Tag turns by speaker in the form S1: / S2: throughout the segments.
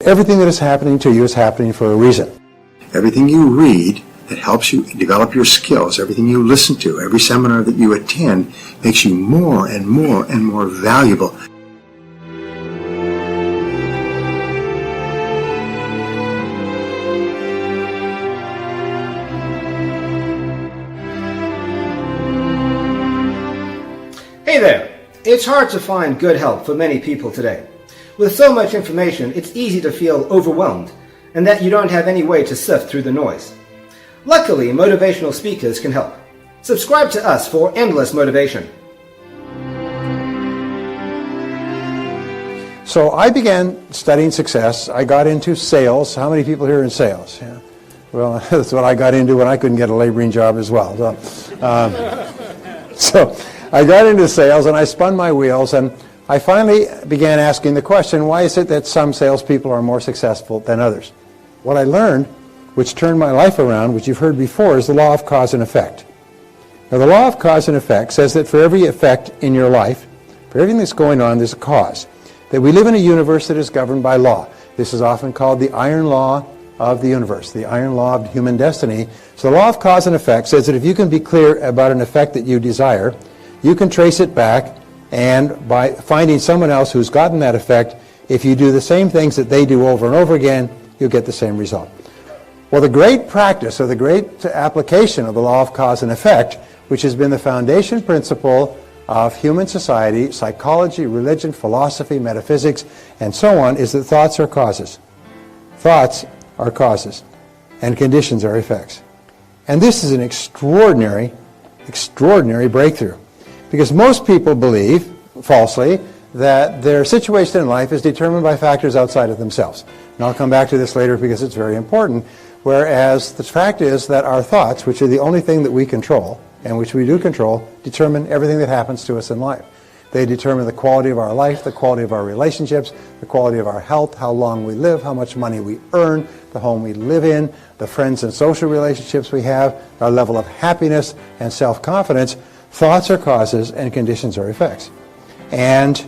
S1: Everything that is happening to you is happening for a reason.
S2: Everything you read that helps you develop your skills, everything you listen to, every seminar that you attend makes you more and more and more valuable.
S3: Hey there! It's hard to find good help for many people today. With so much information, it's easy to feel overwhelmed and that you don't have any way to sift through the noise. Luckily, motivational speakers can help. Subscribe to us for endless motivation.
S1: So I began studying success. I got into sales. How many people here are in sales? Yeah. Well, that's what I got into when I couldn't get a laboring job as well. So I got into sales and I spun my wheels, and I finally began asking the question, why is it that some salespeople are more successful than others? What I learned, which turned my life around, which you've heard before, is the law of cause and effect. Now, the law of cause and effect says that for every effect in your life, for everything that's going on, there's a cause. That we live in a universe that is governed by law. This is often called the iron law of the universe, the iron law of human destiny. So the law of cause and effect says that if you can be clear about an effect that you desire, you can trace it back, and by finding someone else who's gotten that effect, if you do the same things that they do over and over again, you'll get the same result. Well, the great practice or the great application of the law of cause and effect, which has been the foundation principle of human society, psychology, religion, philosophy, metaphysics, and so on, is that thoughts are causes. Thoughts are causes, and conditions are effects. And this is an extraordinary, extraordinary breakthrough. Because most people believe, falsely, that their situation in life is determined by factors outside of themselves. And I'll come back to this later because it's very important. Whereas the fact is that our thoughts, which are the only thing that we control, and which we do control, determine everything that happens to us in life. They determine the quality of our life, the quality of our relationships, the quality of our health, how long we live, how much money we earn, the home we live in, the friends and social relationships we have, our level of happiness and self-confidence. Thoughts are causes and conditions are effects. And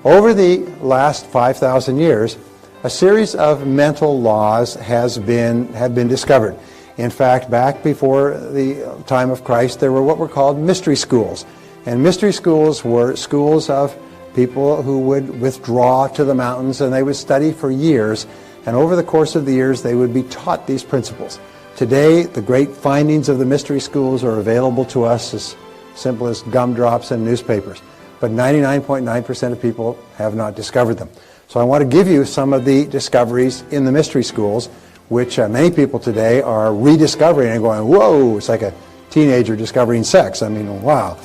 S1: over the last 5,000 years, a series of mental laws have been discovered. In fact, back before the time of Christ, there were what were called mystery schools. And mystery schools were schools of people who would withdraw to the mountains, and they would study for years. And over the course of the years, they would be taught these principles. Today, the great findings of the mystery schools are available to us as simple as gumdrops and newspapers. But 99.9% of people have not discovered them. So I want to give you some of the discoveries in the mystery schools, which many people today are rediscovering and going, whoa, it's like a teenager discovering sex. I mean, wow.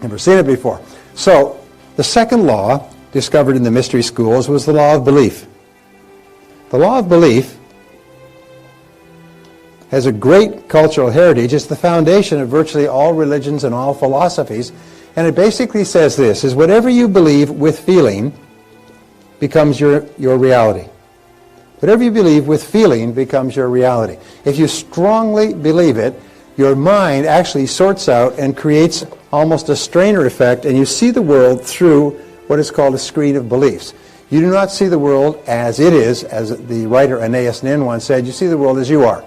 S1: Never seen it before. So the second law discovered in the mystery schools was the law of belief. The law of belief has a great cultural heritage. It's the foundation of virtually all religions and all philosophies. And it basically says this, is whatever you believe with feeling becomes your reality. Whatever you believe with feeling becomes your reality. If you strongly believe it, your mind actually sorts out and creates almost a strainer effect, and you see the world through what is called a screen of beliefs. You do not see the world as it is, as the writer Aeneas Nin once said, you see the world as you are.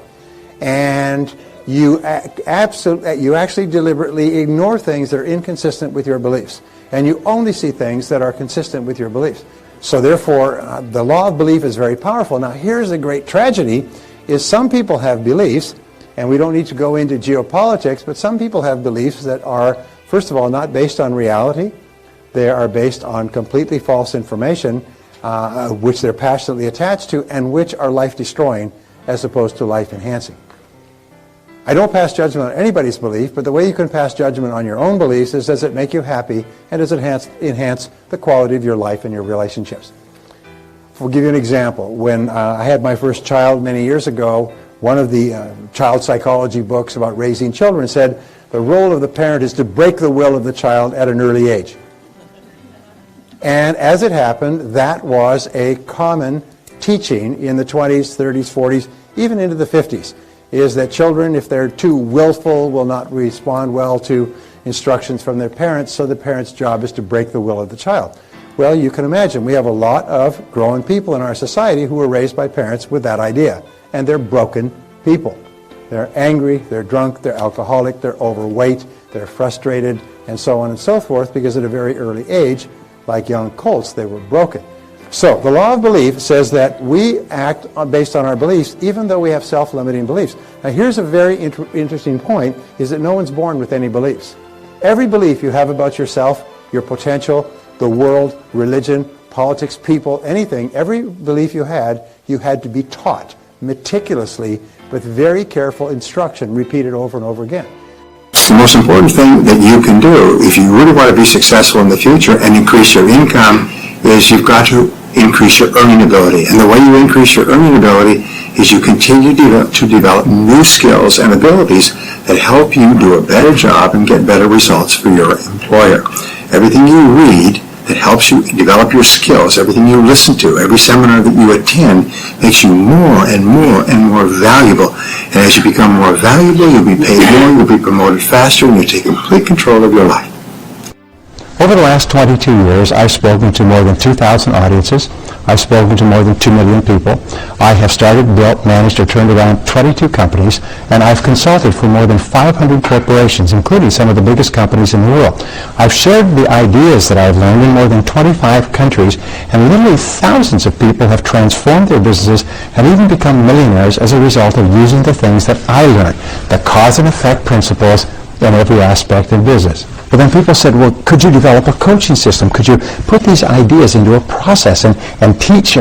S1: And you actually deliberately ignore things that are inconsistent with your beliefs. And you only see things that are consistent with your beliefs. So therefore, the law of belief is very powerful. Now here's the great tragedy, is some people have beliefs, and we don't need to go into geopolitics, but some people have beliefs that are, first of all, not based on reality. They are based on completely false information, which they're passionately attached to, and which are life-destroying as opposed to life-enhancing. I don't pass judgment on anybody's belief, but the way you can pass judgment on your own beliefs is, does it make you happy, and does it enhance the quality of your life and your relationships? We'll give you an example. When I had my first child many years ago, one of the child psychology books about raising children said the role of the parent is to break the will of the child at an early age. And as it happened, that was a common teaching in the 20s, 30s, 40s, even into the 50s. Is that children, if they're too willful, will not respond well to instructions from their parents, so the parent's job is to break the will of the child. Well, you can imagine we have a lot of growing people in our society who were raised by parents with that idea, and they're broken people. They're angry, they're drunk, they're alcoholic, they're overweight, they're frustrated, and so on and so forth, because at a very early age, like young colts, they were broken. So the law of belief says that we act based on our beliefs, even though we have self-limiting beliefs. Now here's a very interesting point, is that no one's born with any beliefs. Every belief you have about yourself, your potential, the world, religion, politics, people, anything, every belief you had to be taught meticulously with very careful instruction, repeated over and over again.
S2: The most important thing that you can do if you really want to be successful in the future and increase your income is you've got to increase your earning ability. And the way you increase your earning ability is you continue to develop new skills and abilities that help you do a better job and get better results for your employer. Everything you read that helps you develop your skills, everything you listen to, every seminar that you attend makes you more and more and more valuable. And as you become more valuable, you'll be paid more, you'll be promoted faster, and you'll take complete control of your life.
S4: Over the last 22 years, I've spoken to more than 2,000 audiences. I've spoken to more than 2 million people. I have started, built, managed, or turned around 22 companies, and I've consulted for more than 500 corporations, including some of the biggest companies in the world. I've shared the ideas that I've learned in more than 25 countries, and literally thousands of people have transformed their businesses and even become millionaires as a result of using the things that I learned, the cause and effect principles in every aspect of business. But then people said, well, could you develop a coaching system? Could you put these ideas into a process and teach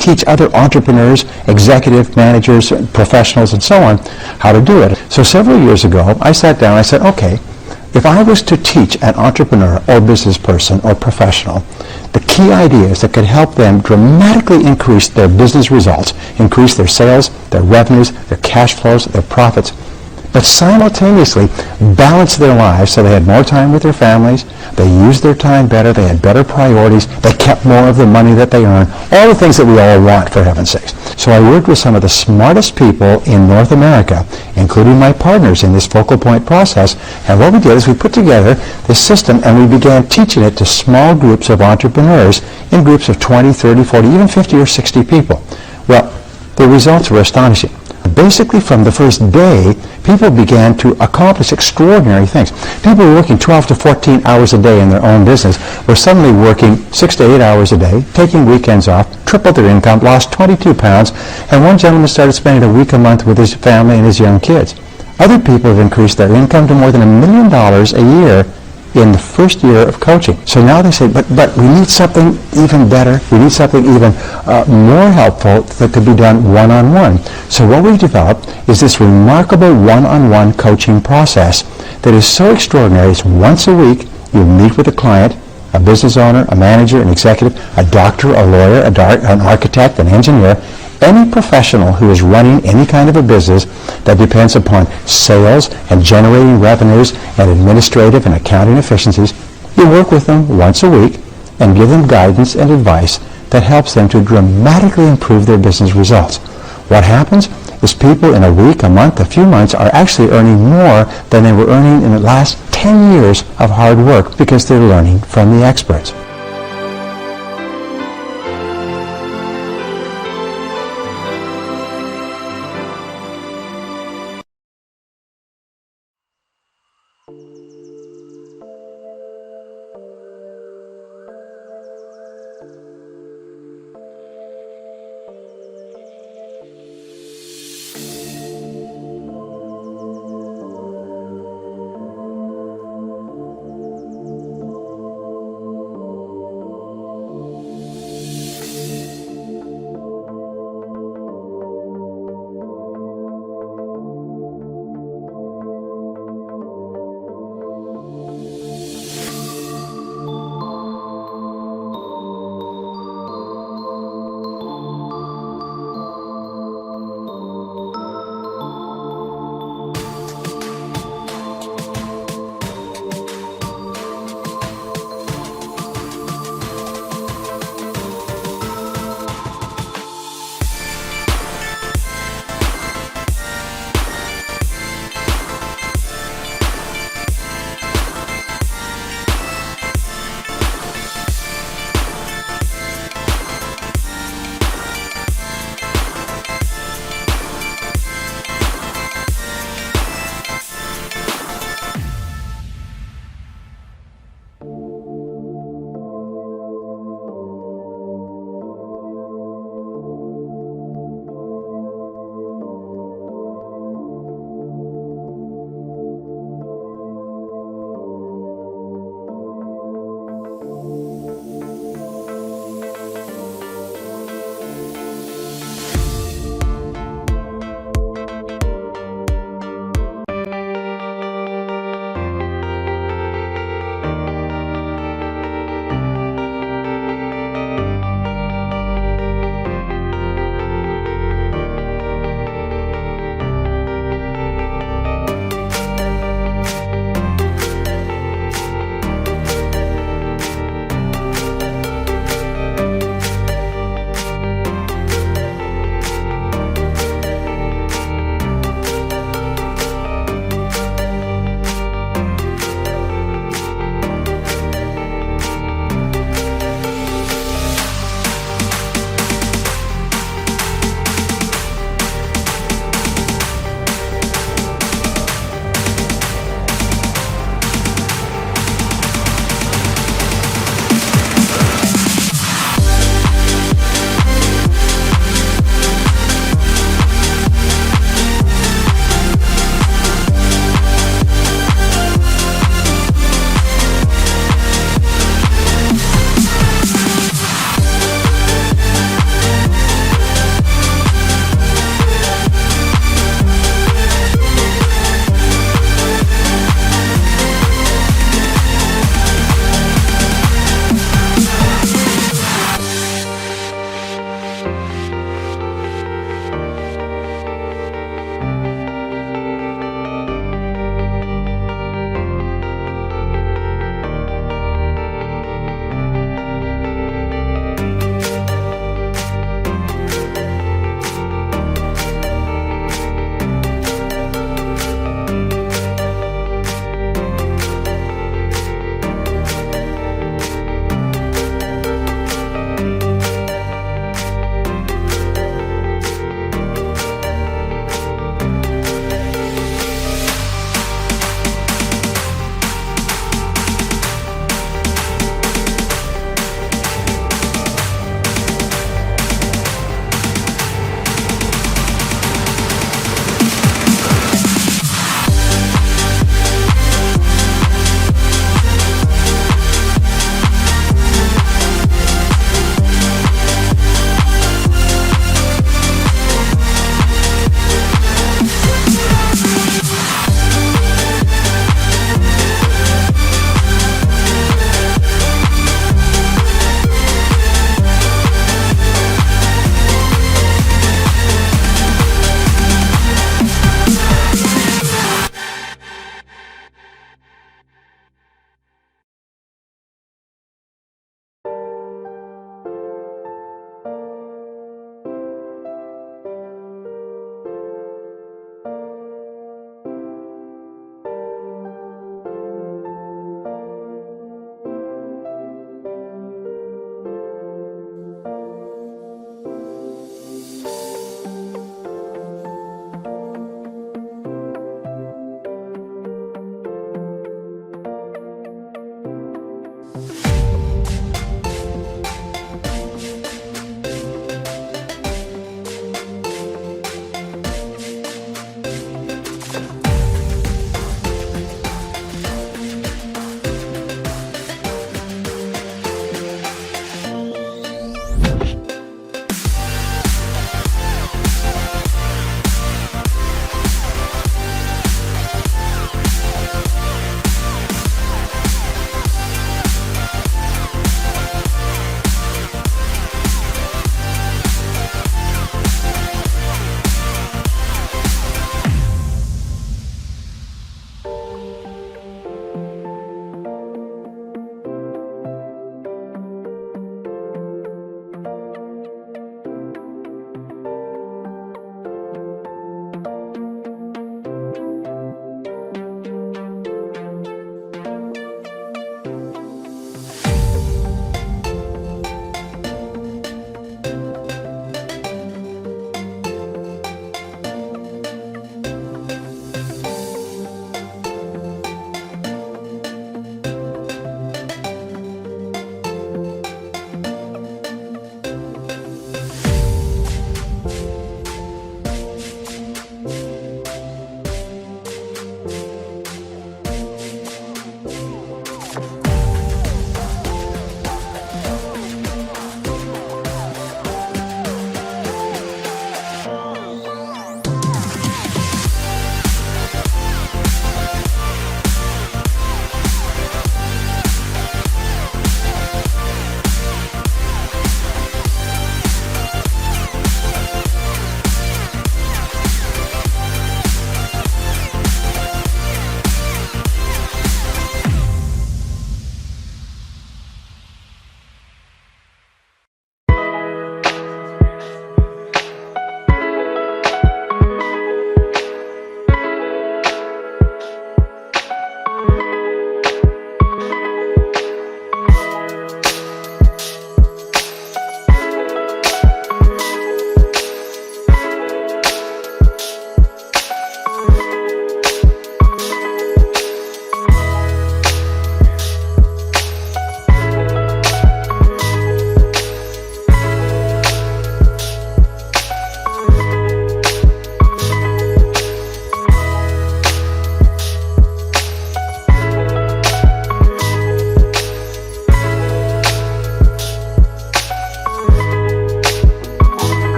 S4: teach other entrepreneurs, executive managers, professionals, and so on how to do it? So several years ago, I sat down and I said, okay, if I was to teach an entrepreneur or business person or professional the key ideas that could help them dramatically increase their business results, increase their sales, their revenues, their cash flows, their profits, but simultaneously balance their lives so they had more time with their families, they used their time better, they had better priorities, they kept more of the money that they earned, all the things that we all want, for heaven's sakes. So I worked with some of the smartest people in North America, including my partners in this focal point process, and what we did is we put together this system and we began teaching it to small groups of entrepreneurs in groups of 20, 30, 40, even 50 or 60 people. Well, the results were astonishing. Basically, from the first day, people began to accomplish extraordinary things. People were working 12 to 14 hours a day in their own business were suddenly working 6 to 8 hours a day, taking weekends off, tripled their income, lost 22 pounds, and one gentleman started spending a week a month with his family and his young kids. Other people have increased their income to more than $1 million a year in the first year of coaching. So now they say, but we need something even better. We need something even more helpful that could be done one-on-one. So what we developed is this remarkable one-on-one coaching process that is so extraordinary. It's once a week. You meet with a client, a business owner, a manager, an executive, a doctor, a lawyer, an architect, an engineer, any professional who is running any kind of a business that depends upon sales and generating revenues and administrative and accounting efficiencies, you work with them once a week and give them guidance and advice that helps them to dramatically improve their business results. What happens is people in a week, a month, a few months are actually earning more than they were earning in the last 10 years of hard work because they're learning from the experts.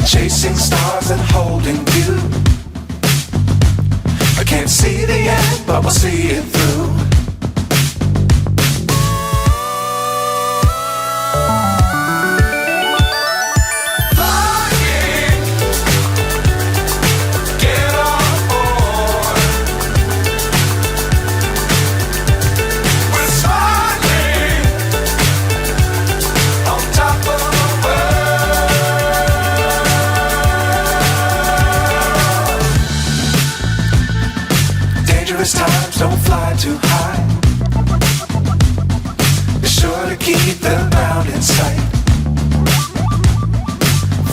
S5: chasing stars and holding you. I can't see the end, but we'll see it through. Flying, get on board. We're smiling on top of the world. Dangerous times, don't fly too high. Be sure to keep the ground in sight.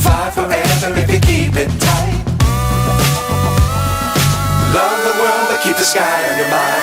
S5: Fly forever if you keep it tight. Love the world, but keep the sky on your mind.